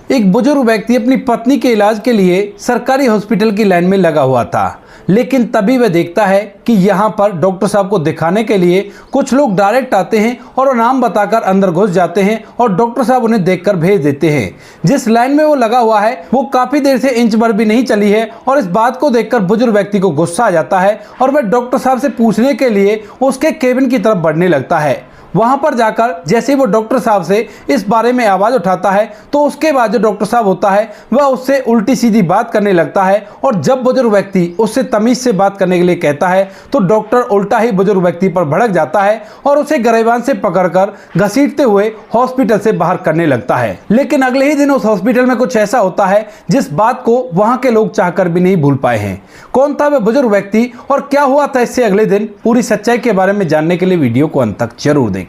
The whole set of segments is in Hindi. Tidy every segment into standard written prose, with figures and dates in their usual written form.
एक बुजुर्ग व्यक्ति अपनी पत्नी के इलाज के लिए सरकारी हॉस्पिटल की लाइन में लगा हुआ था, लेकिन तभी वह देखता है कि यहाँ पर डॉक्टर साहब को दिखाने के लिए कुछ लोग डायरेक्ट आते हैं और नाम बताकर अंदर घुस जाते हैं और डॉक्टर साहब उन्हें देखकर भेज देते हैं। जिस लाइन में वो लगा हुआ है वो काफी देर से इंच भर भी नहीं चली है और इस बात को देखकर बुजुर्ग व्यक्ति को गुस्सा आ जाता है और वह डॉक्टर साहब से पूछने के लिए उसके केबिन की तरफ बढ़ने लगता है। वहां पर जाकर जैसे ही वो डॉक्टर साहब से इस बारे में आवाज उठाता है तो उसके बाद जो डॉक्टर साहब होता है वह उससे उल्टी सीधी बात करने लगता है और जब बुजुर्ग व्यक्ति उससे तमीज से बात करने के लिए कहता है तो डॉक्टर उल्टा ही बुजुर्ग व्यक्ति पर भड़क जाता है और उसे गरेबान से पकड़कर घसीटते हुए हॉस्पिटल से बाहर करने लगता है। लेकिन अगले ही दिन उस हॉस्पिटल में कुछ ऐसा होता है जिस बात को वहां के लोग चाहकर भी नहीं भूल पाए हैं। कौन था वह बुजुर्ग व्यक्ति और क्या हुआ था इससे अगले दिन, पूरी सच्चाई के बारे में जानने के लिए वीडियो को अंत तक जरूर देखें।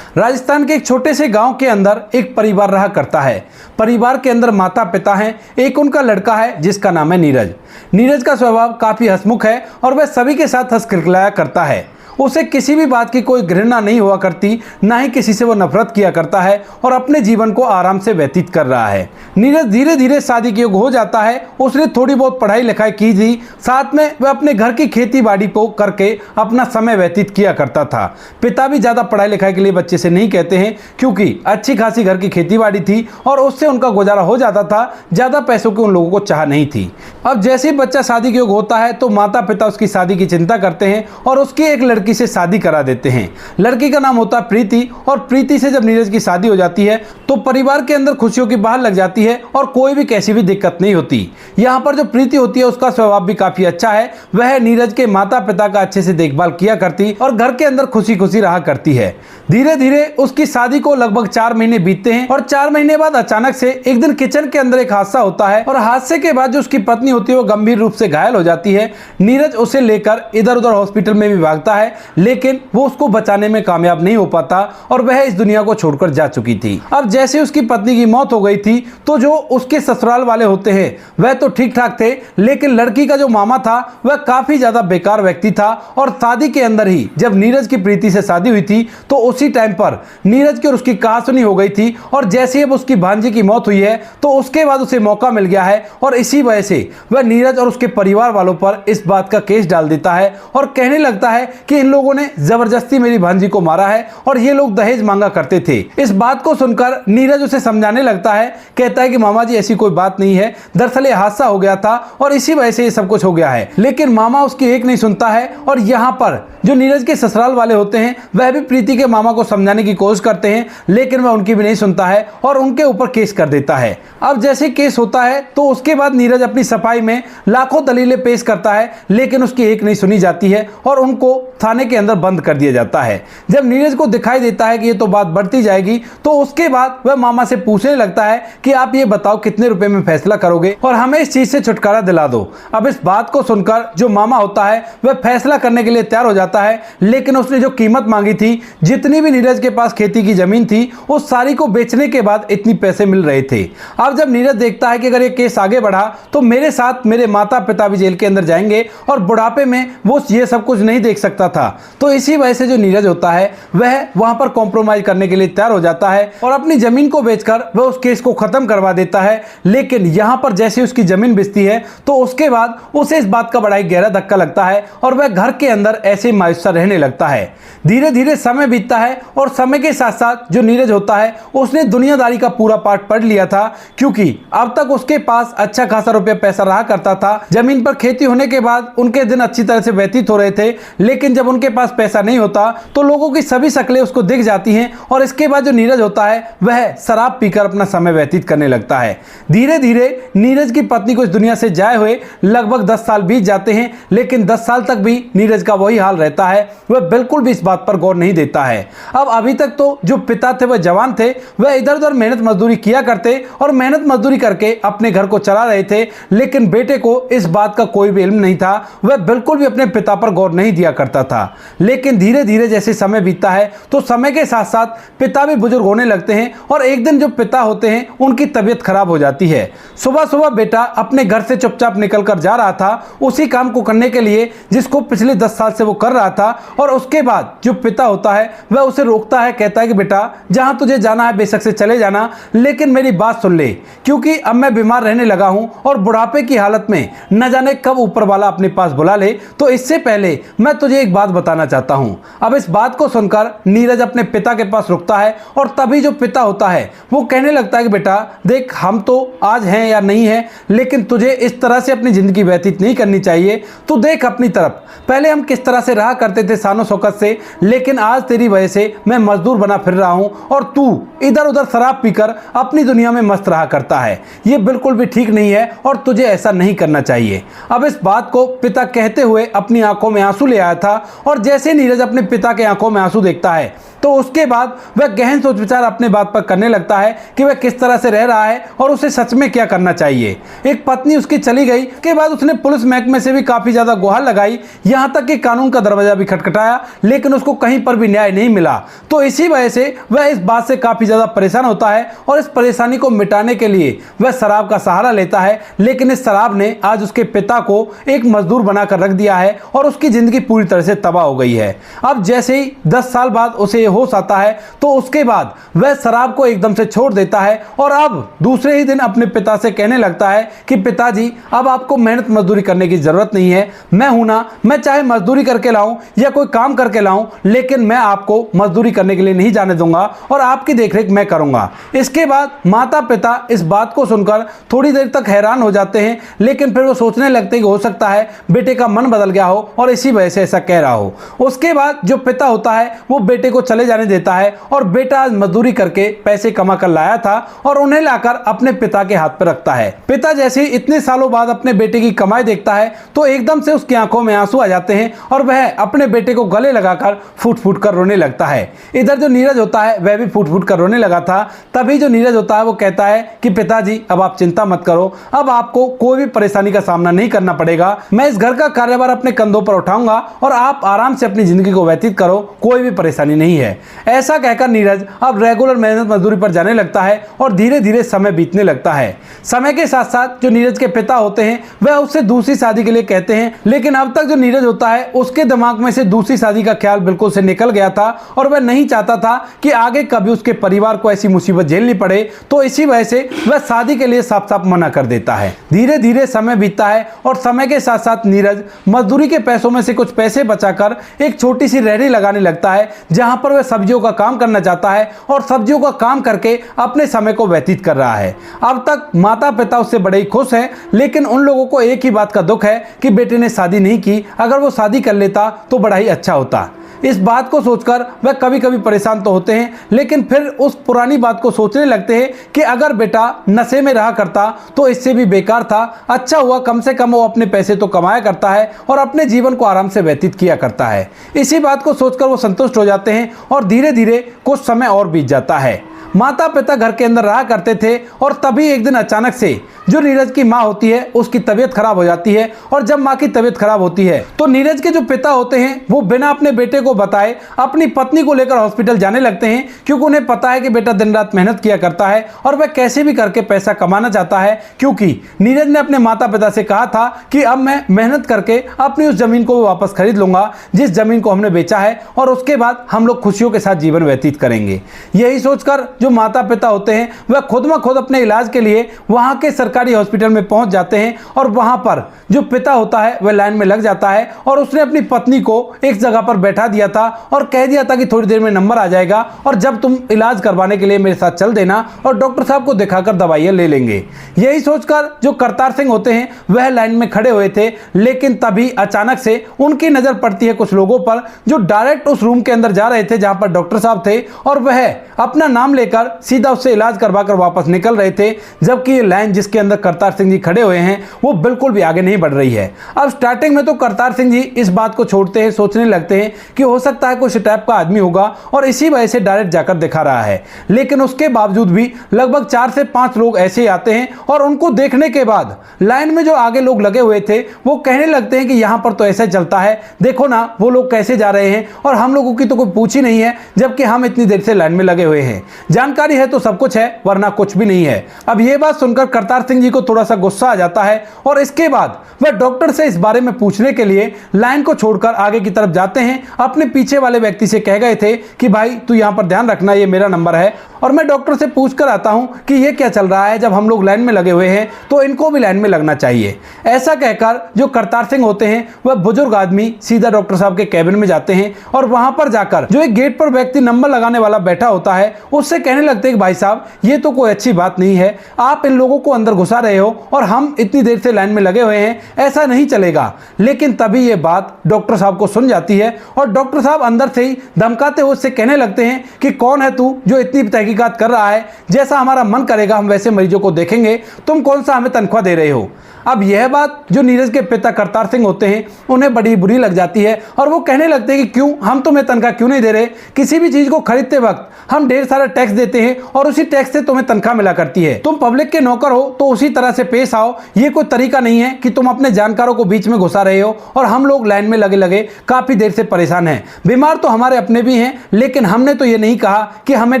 राजस्थान के एक छोटे से गांव के अंदर एक परिवार रहा करता है। परिवार के अंदर माता पिता हैं, एक उनका लड़का है जिसका नाम है नीरज। नीरज का स्वभाव काफी हंसमुख है और वह सभी के साथ हंस खिलखिलाया करता है। उसे किसी भी बात की कोई घृणा नहीं हुआ करती, ना ही किसी से वो नफरत किया करता है और अपने जीवन को आराम से व्यतीत कर रहा है। नीरज धीरे धीरे शादी के योग्य हो जाता है। उसने थोड़ी बहुत पढ़ाई लिखाई की थी, साथ में वह अपने घर की खेती बाड़ी को करके अपना समय व्यतीत किया करता था। पिता भी ज्यादा पढ़ाई लिखाई के लिए बच्चे से नहीं कहते हैं क्योंकि अच्छी खासी घर की खेती बाड़ी थी और उससे उनका गुजारा हो जाता था, ज्यादा पैसों की उन लोगों को चाह नहीं थी। अब जैसे ही बच्चा शादी के योग्य होता है तो माता पिता उसकी शादी की चिंता करते हैं और उसकी एक लड़की से शादी करा देते हैं। लड़की का नाम होता है प्रीति और प्रीति से जब नीरज की शादी हो जाती है तो परिवार के अंदर खुशियों की बहार लग जाती है और कोई भी कैसी भी दिक्कत नहीं होती। यहाँ पर जो प्रीति होती है उसका स्वभाव भी काफी अच्छा है। वह नीरज के माता पिता का अच्छे से देखभाल किया करती और घर के अंदर खुशी खुशी रहा करती है। धीरे धीरे उसकी शादी को लगभग 4 महीने बीतते हैं और 4 महीने बाद अचानक से एक दिन किचन के अंदर एक हादसा होता है और हादसे के बाद जो उसकी पत्नी होती है वो गंभीर रूप से घायल हो जाती है। नीरज उसे लेकर इधर उधर हॉस्पिटल में भी भागता है, लेकिन वो उसको बचाने में कामयाब नहीं हो पाता और वह इस दुनिया को छोड़कर जा चुकी थी। अब जैसे उसकी पत्नी की मौत हो गई थी तो जो उसके ससुराल वाले होते हैं वह तो ठीक ठाक थे, लेकिन लड़की का जो मामा था वह काफी ज्यादा बेकार व्यक्ति था और शादी के अंदर ही जब नीरज की प्रीति से शादी हुई थी तो उसी टाइम पर नीरज की और उसकी कहासुनी हो गई थी और जैसे ही अब उसकी भांजी की मौत हुई है तो उसके बाद उसे मौका मिल गया है और इसी वजह से वह नीरज और उसके परिवार वालों पर इस बात का केस डाल देता है और कहने लगता है कि इन लोगों ने जबरदस्ती मेरी भांजी को मारा है और ये लोग दहेज मांगा करते थे। इस बात को सुनकर नीरज उसे समझाने लगता है, कहता है कि मामा जी ऐसी कोई बात नहीं है, दरअसल ये हादसा हो गया था और इसी वजह से ये सब कुछ हो गया है। लेकिन मामा उसकी एक नहीं सुनता है और यहाँ पर जो नीरज के ससुराल वाले होते हैं वह भी प्रीति के मामा को समझाने की कोशिश करते हैं, लेकिन वह उनकी भी नहीं सुनता है और उनके ऊपर केस कर देता है। अब जैसे केस होता है तो उसके बाद नीरज अपनी सफाई में लाखों दलीलें पेश करता है, लेकिन उसकी एक नहीं सुनी जाती है और उनको थाने के अंदर बंद कर दिया जाता है। जब नीरज को दिखाई देता है कि ये तो बात बढ़ती जाएगी तो उसके बाद वह मामा से पूछने लगता है कि आप ये बताओ कितने रुपए में फैसला करोगे और हमें इस चीज से छुटकारा दिला दो। अब इस बात को सुनकर जो मामा होता है वह फैसला करने के लिए तैयार हो जाता है, लेकिन उसने जो कीमत मांगी थी, जितनी भी नीरज के पास खेती की जमीन थी उस सारी को बेचने के बाद इतनी पैसे मिल रहे थे। अब जब नीरज देखता है कि अगर ये केस आगे बढ़ा तो मेरे साथ मेरे माता पिता भी जेल के अंदर जाएंगे और बुढ़ापे में वो ये सब कुछ नहीं देख सकता था, तो इसी वजह से जो नीरज होता है वह वहां पर कॉम्प्रोमाइज करने के लिए तैयार हो जाता है और अपनी जमीन को बेचकर वह उस केस को खत्म करवा देता है। लेकिन यहां पर जैसे उसकी जमीन बेचती है तो उसके बाद उसे इस बात का बड़ा ही गहरा धक्का लगता है और वह घर के अंदर ऐसे मायूस सा रहने लगता है। धीरे धीरे समय बीतता है और समय के साथ साथ जो नीरज होता है उसने दुनियादारी का पूरा पाठ पढ़ लिया था, क्योंकि अब तक उसके पास अच्छा खासा रुपया पैसा रहा करता था। जमीन पर खेती होने के बाद उनके दिन अच्छी तरह से व्यतीत हो रहे थे, लेकिन जब उनके पास पैसा नहीं होता तो लोगों की सभी शक्लें उसको दिख जाती हैं और इसके बाद जो नीरज होता है वह शराब पीकर अपना समय व्यतीत करने लगता है। धीरे धीरे नीरज की पत्नी को इस दुनिया से जाए हुए लगभग 10 साल बीत जाते हैं, लेकिन 10 साल तक भी नीरज का वही हाल रहता है, वह बिल्कुल भी इस बात पर गौर नहीं देता है। अब अभी तक तो जो पिता थे वह जवान थे, वह इधर उधर मेहनत मजदूरी किया करते और मेहनत मजदूरी करके अपने घर को चला रहे थे, लेकिन बेटे को इस बात का कोई भी इल्म नहीं था, वह बिल्कुल भी अपने पिता पर गौर नहीं दिया करता था। था। लेकिन धीरे धीरे जैसे समय बीतता है तो समय के साथ साथ पिता भी बुजुर्ग होने लगते हैं और एक दिन जो पिता होते हैं उनकी तबीयत खराब हो जाती है। सुबह सुबह बेटा अपने घर से चुपचाप निकल कर जा रहा था उसी काम को करने के लिए जिसको पिछले 10 साल से वो कर रहा था, और उसके बाद जो पिता होता है वह उसे रोकता है, कहता है कि बेटा जहां तुझे जाना है बेशक से चले जाना, लेकिन मेरी बात सुन ले, क्योंकि अब मैं बीमार रहने लगा हूं और बुढ़ापे की हालत में न जाने कब ऊपर वाला अपने पास बुला ले, तो इससे पहले मैं तुझे एक बात बताना चाहता हूं। अब इस बात को सुनकर नीरज अपने पिता के पास रुकता है और तभी जो पिता होता है वो कहने लगता है कि बेटा देख, हम तो आज हैं या नहीं है, लेकिन तुझे इस तरह से अपनी जिंदगी व्यतीत नहीं करनी चाहिए। तू देख अपनी तरफ, पहले हम किस तरह से रहा करते थे शानो शौकत से, लेकिन आज तेरी वजह से मैं मजदूर बना फिर रहा हूं और तू इधर उधर शराब पीकर अपनी दुनिया में मस्त रहा करता है। ये बिल्कुल भी ठीक नहीं है और तुझे ऐसा नहीं करना चाहिए। अब इस बात को पिता कहते हुए अपनी आंखों में आंसू ले आया था, और जैसे नीरज अपने पिता के आंखों में आंसू देखता है तो उसके बाद वह गहन सोच विचार अपने बात पर करने लगता है कि वह किस तरह से रह रहा है और उसे सच में क्या करना चाहिए। एक पत्नी उसकी चली गई के बाद उसने पुलिस महकमे से भी काफी ज्यादा गुहार लगाई, यहां तक कि कानून का दरवाजा भी खटखटाया, लेकिन उसको कहीं पर भी न्याय नहीं मिला। तो इसी वजह से वह इस बात से काफी ज्यादा परेशान होता है और इस परेशानी को मिटाने के लिए वह शराब का सहारा लेता है। लेकिन इस शराब ने आज उसके पिता को एक मजदूर बनाकर रख दिया है और उसकी जिंदगी पूरी तरह से तबाह हो गई है। अब जैसे ही 10 साल बाद उसे होश आता है तो उसके बाद वह शराब को एकदम से छोड़ देता है और अब दूसरे ही दिन अपने पिता से कहने लगता है कि पिताजी, अब आपको मेहनत मजदूरी करने की जरूरत नहीं है, मैं हूं ना, मैं चाहे मजदूरी करके लाऊं या कोई काम करके लाऊं, लेकिन मैं आपको मजदूरी करने के लिए नहीं जाने दूंगा और आपकी देखरेख मैं करूंगा। इसके बाद माता पिता इस बात को सुनकर थोड़ी देर तक हैरान हो जाते हैं, लेकिन फिर वो सोचने लगते हैं कि हो सकता है बेटे का मन बदल गया हो और इसी वजह से ऐसा कह रहा हो। उसके बाद जो पिता होता है वो बेटे को चले जाने देता है और बेटा आज मजदूरी करके पैसे कमा कर लाया था और उन्हें लाकर अपने पिता के हाथ पर रखता है। पिता जैसे ही इतने सालों बाद अपने बेटे की कमाई देखता है तो एकदम से उसकी आंखों में आंसू आ जाते हैं और वह अपने बेटे को गले लगाकर फूट फूट कर रोने लगता है। इधर जो नीरज होता है वह भी फूट फूट कर रोने लगा था। तभी जो नीरज होता है वो कहता है कि पिताजी, अब आप चिंता मत करो, अब आपको कोई भी परेशानी का सामना नहीं करना पड़ेगा, मैं इस घर का कार्यभार अपने कंधों पर उठाऊंगा और आप आराम से अपनी जिंदगी को व्यतीत करो, कोई भी परेशानी नहीं है। ऐसा कहकर नीरज अब रेगुलर मेहनत मजदूरी पर जाने लगता है और धीरे धीरे समय बीतने लगता है। समय के साथ साथ जो नीरज के पिता होते हैं वह उससे दूसरी शादी के लिए कहते हैं, लेकिन अब तक जो नीरज होता है उसके दिमाग में से दूसरी शादी का ख्याल बिल्कुल से निकल गया था और वह नहीं चाहता था कि आगे कभी उसके परिवार को ऐसी मुसीबत झेलनी पड़े, तो इसी वजह से वह शादी के लिए साफ साफ मना कर देता है। धीरे धीरे समय बीतता है और समय के साथ साथ नीरज मजदूरी के पैसों में से कुछ पैसे बचाकर एक छोटी सी रेहड़ी लगाने लगता है, जहां पर वह सब्जियों का काम करना चाहता है और सब्जियों का काम करके अपने समय को व्यतीत कर रहा है। अब तक माता पिता उससे बड़े ही खुश हैं, लेकिन उन लोगों को एक ही बात का दुख है कि बेटे ने शादी नहीं की, अगर वो शादी कर लेता तो बड़ा ही अच्छा होता। इस बात को सोचकर वह कभी कभी परेशान तो होते हैं, लेकिन फिर उस पुरानी बात को सोचने लगते हैं कि अगर बेटा नशे में रहा करता तो इससे भी बेकार था, अच्छा हुआ कम से कम वो अपने पैसे तो कमाया करता है और अपने जीवन को आराम से व्यतीत किया करता है। इसी बात को सोचकर वो संतुष्ट हो जाते हैं और धीरे धीरे कुछ समय और बीत जाता है। माता पिता घर के अंदर रहा करते थे और तभी एक दिन अचानक से जो नीरज की माँ होती है उसकी तबीयत खराब हो जाती है, और जब माँ की तबीयत खराब होती है तो नीरज के जो पिता होते हैं वो बिना अपने बेटे को बताए अपनी पत्नी को लेकर हॉस्पिटल जाने लगते हैं, क्योंकि उन्हें पता है कि बेटा दिन रात मेहनत किया करता है और वह कैसे भी करके पैसा कमाना चाहता है, क्योंकि नीरज ने अपने माता पिता से कहा था कि अब मैं मेहनत करके अपनी उस जमीन को वापस खरीद लूंगा जिस जमीन को हमने बेचा है, और उसके बाद हम लोग खुशियों के साथ जीवन व्यतीत करेंगे। यही सोचकर जो माता पिता होते हैं वह खुद ब खुद अपने इलाज के लिए वहां के सरकारी हॉस्पिटल में पहुंच जाते हैं, और वहां पर जो पिता होता है वह लाइन में लग जाता है और उसने अपनी पत्नी को एक जगह पर बैठा दिया था और कह दिया था कि थोड़ी देर में नंबर आ जाएगा और जब तुम इलाज करवाने के लिए मेरे साथ चल देना और डॉक्टर साहब को दिखाकर दवाइयां ले लेंगे। यही सोचकर जो करतार सिंह होते हैं वह लाइन में खड़े हुए थे, लेकिन तभी अचानक से उनकी नजर पड़ती है कुछ लोगों पर जो डायरेक्ट उस रूम के अंदर जा रहे थे जहां पर डॉक्टर साहब थे, और वह अपना नाम लेकर लेकर सीधा उससे इलाज करवा कर वापस निकल रहे थे, जबकि ये लाइन जिसके अंदर करतार सिंह जी खड़े हुए हैं वो बिल्कुल भी आगे नहीं बढ़ रही है। अब स्टार्टिंग में तो करतार सिंह जी इस बात को छोड़ते हैं, सोचने लगते हैं कि हो सकता है कुछ टाइप का आदमी होगा और इसी वजह से डायरेक्ट जाकर दिखा रहा है। लेकिन उसके बावजूद भी लगभग 4 से 5 लोग ऐसे ही आते हैं और उनको देखने के बाद लाइन में जो आगे लोग लगे हुए थे वो कहने लगते हैं कि यहां पर तो ऐसे चलता है, देखो ना वो लोग कैसे जा रहे हैं और हम लोगों की तो कोई पूछ ही नहीं है, जबकि हम इतनी देर से लाइन में लगे हुए हैं। जानकारी है तो सब कुछ है, वरना कुछ भी नहीं है। अब यह बात सुनकर करतार सिंह जी को थोड़ा सा गुस्सा आ जाता है और इसके बाद वह डॉक्टर से इस बारे में पूछने के लिए लाइन को छोड़कर आगे की तरफ जाते हैं। अपने पीछे वाले व्यक्ति से कह गए थे कि भाई तू यहां पर ध्यान रखना, ये मेरा नंबर है और मैं डॉक्टर से पूछ कर आता हूं कि ये क्या चल रहा है, जब हम लोग लाइन में लगे हुए हैं तो इनको भी लाइन में लगना चाहिए। ऐसा कहकर जो करतार सिंह होते हैं वह बुजुर्ग आदमी सीधा डॉक्टर साहब के कैबिन में जाते हैं और वहां पर जाकर जो एक गेट पर व्यक्ति नंबर लगाने वाला बैठा होता है उससे कहने लगते हैं कि भाई साहब ये तो कोई अच्छी बात नहीं है, आप इन लोगों को अंदर घुसा रहे हो और हम इतनी देर से लाइन में लगे हुए हैं, ऐसा नहीं चलेगा। लेकिन तभी ये बात डॉक्टर साहब को सुन जाती है और डॉक्टर साहब अंदर से ही धमकाते हुए उससे कहने लगते हैं कि कौन है तू जो इतनी तहकीकात कर रहा है, जैसा हमारा मन करेगा हम वैसे मरीजों को देखेंगे, तुम कौन सा हमें तनख्वाह दे रहे हो। अब यह बात जो नीरज के पिता करतार सिंह होते हैं उन्हें बड़ी बुरी लग जाती है और वो कहने लगते हैं कि क्यों, हम तुम्हें तनख्वाह क्यों नहीं दे रहे, किसी भी चीज को खरीदते वक्त हम ढेर सारा टैक्स देते हैं और उसी टैक्स से तुम्हें तनख्वाह मिला करती है, तुम पब्लिक के नौकर हो तो उसी तरह से पेश आओ। ये कोई तरीका नहीं है कि तुम अपने जानकारों को बीच में घुसा रहे हो और हम लोग लाइन में लगे लगे काफी देर से परेशान हैं। बीमार तो हमारे अपने भी हैं, लेकिन हमने तो ये नहीं कहा कि हमें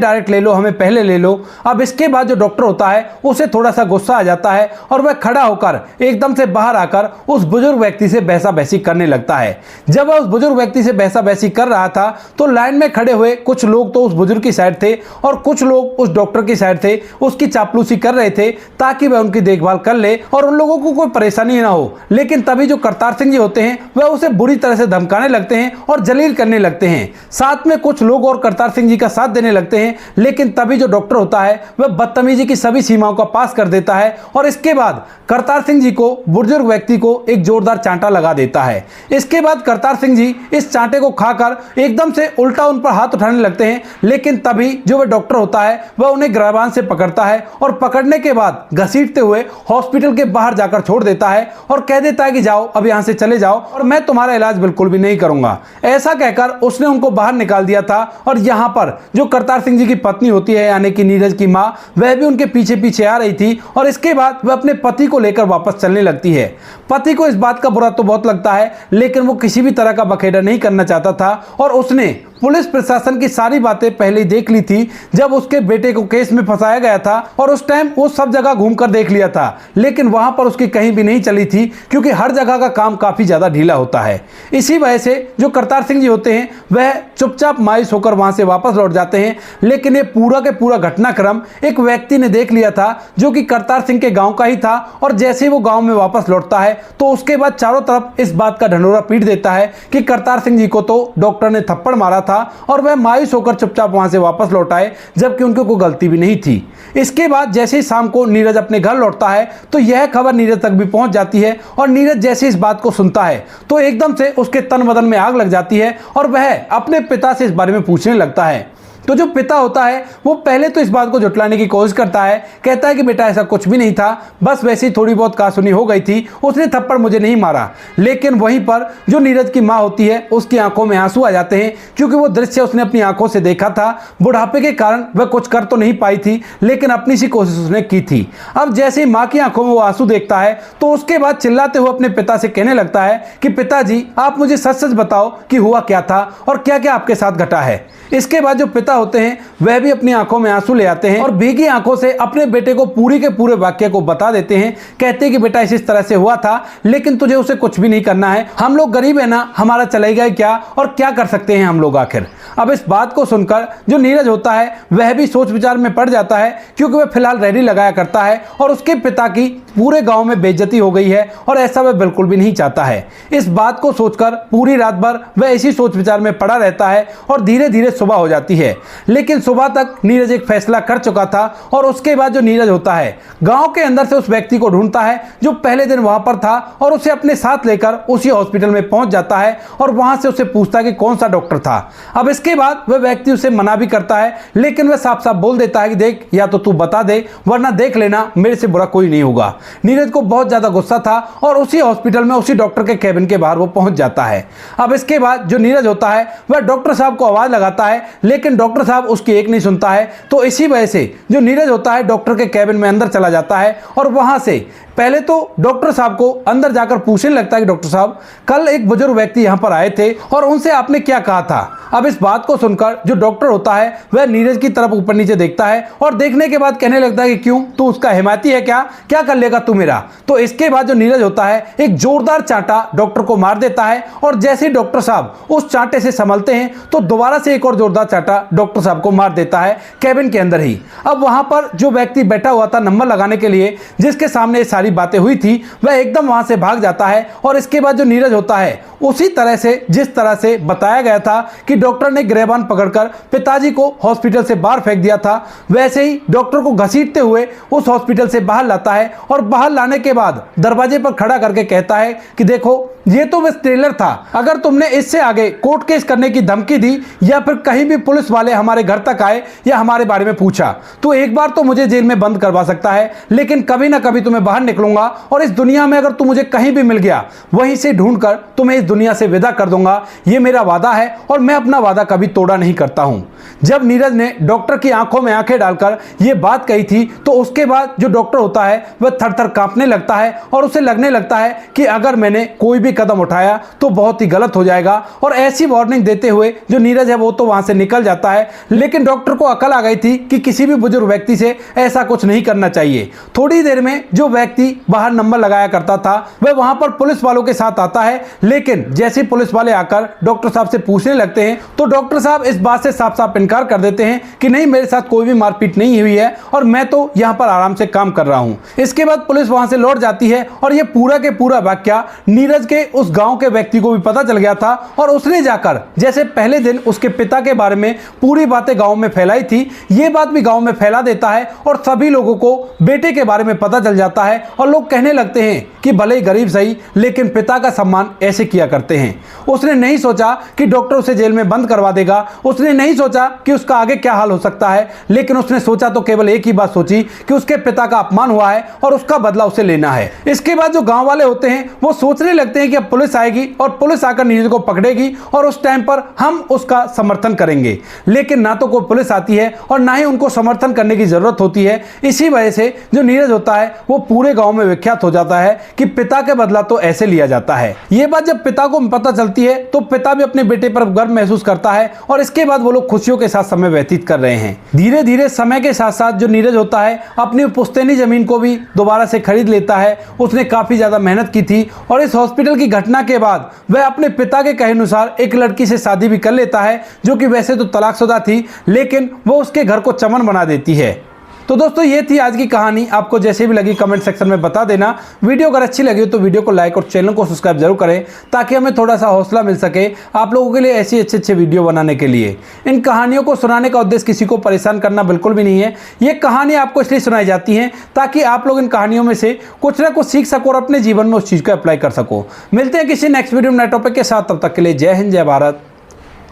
डायरेक्ट ले लो, हमें पहले ले लो। अब इसके बाद जो डॉक्टर होता है उसे थोड़ा सा गुस्सा आ जाता है और वह खड़ा होकर एकदम से बाहर आकर उस बुजुर्ग व्यक्ति से बहसा बहसी करने लगता है। जब वह उस बुजुर्ग व्यक्ति से बहसा बहसी कर रहा था तो लाइन में खड़े हुए कुछ लोग तो उस बुजुर्ग की साइड थे और कुछ लोग उस डॉक्टर की साइड थे, उसकी चापलूसी कर रहे थे ताकि वह उनकी देखभाल कर ले और उन लोगों को कोई परेशानी ना हो। लेकिन तभी जो करतार सिंह जी होते हैं वह उसे बुरी तरह से धमकाने लगते हैं और जलील करने लगते हैं। साथ में कुछ लोग और करतार सिंह जी का साथ देने लगते हैं, लेकिन तभी जो डॉक्टर होता है वह बदतमीजी की सभी सीमाओं का पास कर देता है और इसके बाद करतार सिंह जी को, बुजुर्ग व्यक्ति को एक जोरदार चांटा लगा देता है। इसके बाद करतार सिंह जी इस चांटे को खाकर एकदम से उल्टा उन पर हाथ उठाने लगते हैं, लेकिन तभी जो वह डॉक्टर होता है वह उन्हें गिरबान से पकड़ता है और पकड़ने के बाद घसीटते हुए हॉस्पिटल के बाहर जाकर छोड़ देता है और कह देता है कि जाओ, अब यहां से चले जाओ और मैं तुम्हारा इलाज बिल्कुल भी नहीं करूंगा। ऐसा कहकर उसने उनको बाहर निकाल दिया था और यहां पर जो करतार सिंह जी की पत्नी होती है यानी कि नीरज की मां, वह भी उनके पीछे पीछे आ रही थी और इसके बाद वह अपने पति को लेकर वापस चलने लगती है। पति को इस बात का बुरा तो बहुत लगता है, लेकिन वो किसी भी तरह का बखेड़ा नहीं करना चाहता था और उसने पुलिस प्रशासन की सारी बातें पहले ही देख ली थी जब उसके बेटे को केस में फंसाया गया था और उस टाइम वो सब जगह घूमकर देख लिया था, लेकिन वहां पर उसकी कहीं भी नहीं चली थी क्योंकि हर जगह का काम काफी ज्यादा ढीला होता है। इसी वजह से जो करतार सिंह जी होते हैं वह चुपचाप मायूस होकर वहां से वापस लौट जाते हैं। लेकिन ये पूरा के पूरा घटनाक्रम एक व्यक्ति ने देख लिया था जो कि करतार सिंह के गांव का ही था और जैसे वो गांव में वापस लौटता है तो उसके बाद चारों तरफ इस बात का ढंढोरा पीट देता है कि करतार सिंह जी को तो डॉक्टर ने थप्पड़ मारा था और वह मायूस होकर चुपचाप वहां से वापस लौट आए, जबकि उनकी कोई गलती भी नहीं थी। इसके बाद जैसे ही शाम को नीरज अपने घर लौटता है तो यह खबर नीरज तक भी पहुंच जाती है और नीरज जैसे इस बात को सुनता है तो एकदम से उसके तन बदन में आग लग जाती है और वह अपने पिता से इस बारे में पूछने लगता है। तो जो पिता होता है वो पहले तो इस बात को झुटलाने की कोशिश करता है, कहता है कि बेटा ऐसा कुछ भी नहीं था, बस वैसे ही थोड़ी बहुत कहासुनी हो गई थी, उसने थप्पड़ मुझे नहीं मारा। लेकिन वहीं पर जो नीरज की माँ होती है उसकी आंखों में आंसू आ जाते हैं क्योंकि वो दृश्य उसने अपनी आंखों से देखा था। बुढ़ापे के कारण वह कुछ कर तो नहीं पाई थी लेकिन अपनी सी कोशिश उसने की थी। अब जैसे ही माँ की आंखों में वो आंसू देखता है तो उसके बाद चिल्लाते हुए अपने पिता से कहने लगता है कि पिताजी आप मुझे सच सच बताओ कि हुआ क्या था और क्या क्या आपके साथ घटा है। इसके बाद जो पिता होते हैं वह भी अपनी आंखों में आंसू ले आते हैं और भीगी आंखों से अपने बेटे को पूरी के पूरे वाक्य को बता देते हैं। कहते हैं कि बेटा इस तरह से हुआ था लेकिन तुझे उसे कुछ भी नहीं करना है, हम लोग गरीब है ना, हमारा चलेगा क्या और क्या कर सकते हैं हम लोग आखिर। अब इस बात को सुनकर जो नीरज होता है वह भी सोच विचार में पड़ जाता है क्योंकि वह फिलहाल रेडी लगाया करता है और उसके पिता की पूरे गांव में बेइज्जती हो गई है और ऐसा वह बिल्कुल भी नहीं चाहता है। इस बात को सोचकर पूरी रात भर वह इसी सोच विचार में पड़ा रहता है और धीरे धीरे सुबह हो जाती है। लेकिन सुबह तक नीरज एक फैसला कर चुका था और उसके बाद जो नीरज होता है गांव के अंदर से उस व्यक्ति को ढूंढता है जो पहले दिन वहां पर था और उसे अपने साथ लेकर उसी हॉस्पिटल में पहुंच जाता है और वहां से उसे पूछता है कि कौन सा डॉक्टर था। अब इसके बाद वह व्यक्ति उसे मना भी करता है, लेकिन वह साफ साफ बोल देता है कि देख, या तो तू बता दे वरना देख लेना, मेरे से बुरा कोई नहीं होगा। नीरज को बहुत ज्यादा गुस्सा था और उसी हॉस्पिटल में उसी डॉक्टर के केबिन के बाहर वो पहुंच जाता है। अब इसके बाद जो नीरज होता है वह डॉक्टर साहब को आवाज लगाता है, लेकिन डॉक्टर साहब उसकी एक नहीं सुनता है। तो इसी वजह से जो नीरज होता है डॉक्टर के केबिन में अंदर चला जाता है और वहां से पहले तो डॉक्टर साहब को अंदर जाकर पूछने लगता है कि डॉक्टर साहब, कल एक बुजुर्ग व्यक्ति यहां पर आए थे और उनसे आपने क्या कहा था। अब इस बात को सुनकर जो डॉक्टर होता है वह नीरज की तरफ ऊपर नीचे देखता है और देखने के बाद कहने लगता है कि क्यों, तू उसका हिमायती है क्या कर लेगा तू मेरा। तो इसके बाद जो नीरज होता है एक जोरदार चांटा डॉक्टर को मार देता है और जैसे ही डॉक्टर साहब उस चांटे से संभलते हैं तो दोबारा से एक और जोरदार चांटा डॉक्टर साहब को मार देता है केबिन के अंदर ही। अब वहां पर जो व्यक्ति बैठा हुआ था नंबर लगाने के लिए, जिसके सामने सारी बातें हुई थी, वह एकदम वहां से भाग जाता है और इसके बाद जो नीरज होता है उसी तरह से जिस तरह से बताया गया था कि डॉक्टर ने गिरबान पकड़कर पिताजी को हॉस्पिटल से बाहर फेंक दिया था, वैसे ही डॉक्टर को घसीटते हुए उस हॉस्पिटल से बाहर लाता है और बाहर लाने के बाद दरवाजे पर खड़ा करके कहता है कि देखो, ये तो बस ट्रेलर था। अगर तुमने इससे आगे कोर्ट केस करने की धमकी दी या फिर कहीं भी पुलिस वाले हमारे घर तक आए या हमारे बारे में पूछा तो एक बार तो मुझे जेल में बंद करवा सकता है, लेकिन कभी ना कभी तुम्हें बाहर निकलूंगा और इस दुनिया में अगर तू मुझे कहीं भी मिल गया वहीं से ढूंढकर तुम्हें इस दुनिया से विदा कर दूंगा। ये मेरा वादा है और मैं अपना वादा कभी तोड़ा नहीं करता हूं। जब नीरज ने डॉक्टर की आंखों में आंखें डालकर यह बात कही थी तो उसके बाद जो डॉक्टर होता है वह थर-थर कांपने लगता है और उसे लगने लगता है कि अगर मैंने कोई भी कदम उठाया तो बहुत ही गलत हो जाएगा। और ऐसी वार्निंग देते हुए जो नीरज है वो तो वहां से निकल जाता है, लेकिन डॉक्टर को अकल आ गई थी कि किसी भी बुजुर्ग व्यक्ति से ऐसा कुछ नहीं करना चाहिए। थोड़ी देर में जो व्यक्ति बाहर नंबर लगाया करता था वह वहां पर पुलिस वालों के साथ आता है, लेकिन जैसे पुलिस वाले आकर डॉक्टर साहब से पूछने लगते हैं तो डॉक्टर साहब इस बात से साफ साफ इनकार कर देते हैं कि नहीं, मेरे साथ कोई भी मारपीट नहीं हुई है और मैं तो यहां पर आराम से काम कर रहा हूं। इसके बाद पुलिस वहां से लौट जाती है और यह पूरा के पूरा वाकया नीरज के उस गांव के व्यक्ति को भी पता चल गया था और उसने जाकर जैसे पहले दिन उसके पिता के बारे में पूरी बातें गांव में फैलाई थी, ये बात भी गांव में फैला देता है और सभी लोगों को बेटे के बारे में पता चल जाता है और लोग कहने लगते हैं कि भले ही गरीब सही लेकिन पिता का सम्मान ऐसे किया करते हैं। उसने नहीं सोचा कि डॉक्टर उसे जेल में बंद करवा देगा, उसने नहीं सोचा कि उसका आगे क्या हाल हो सकता है, लेकिन उसने सोचा तो केवल एक ही बात सोची कि उसके पिता का अपमान हुआ है और उसका बदला उसे लेना है। इसके बाद जो गांव वाले होते हैं वो सोचने लगते हैं कि अब पुलिस आएगी और पुलिस आकर नीरज को पकड़ेगी और उस टाइम पर हम उसका समर्थन करेंगे, लेकिन ना तो कोई पुलिस आती है और ना ही उनको समर्थन करने की जरूरत होती है। इसी वजह से जो नीरज होता है वो पूरे गांव में विख्यात हो जाता है कि पिता के बदला तो ऐसे लिया जाता है। ये बात जब पिता को पता चलती है तो पिता भी अपने बेटे पर गर्व महसूस करता है और इसके बाद वो लोग खुशियों के साथ समय व्यतीत कर रहे हैं। धीरे धीरे समय के साथ साथ जो नीरज होता है अपनी पुश्तैनी जमीन को भी दोबारा से खरीद लेता है। उसने काफी ज्यादा मेहनत की थी और इस हॉस्पिटल की घटना के बाद वह अपने पिता के कहे अनुसार एक लड़की से शादी भी कर लेता है, जो कि वैसे तो तलाकशुदा थी लेकिन वो उसके घर को चमन बना देती है। तो दोस्तों ये थी आज की कहानी। आपको जैसे भी लगी कमेंट सेक्शन में बता देना। वीडियो अगर अच्छी लगी तो वीडियो को लाइक और चैनल को सब्सक्राइब जरूर करें ताकि हमें थोड़ा सा हौसला मिल सके आप लोगों के लिए ऐसी अच्छे वीडियो बनाने के लिए। इन कहानियों को सुनाने का उद्देश्य किसी को परेशान करना बिल्कुल भी नहीं है। ये कहानी आपको इसलिए सुनाई जाती हैं ताकि आप लोग इन कहानियों में से कुछ ना कुछ सीख सको और अपने जीवन में उस चीज़ को अप्लाई कर सको। मिलते हैं किसी नेक्स्ट वीडियो में नए टॉपिक के साथ, तब तक के लिए जय हिंद, जय भारत,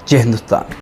जय हिंदुस्तान।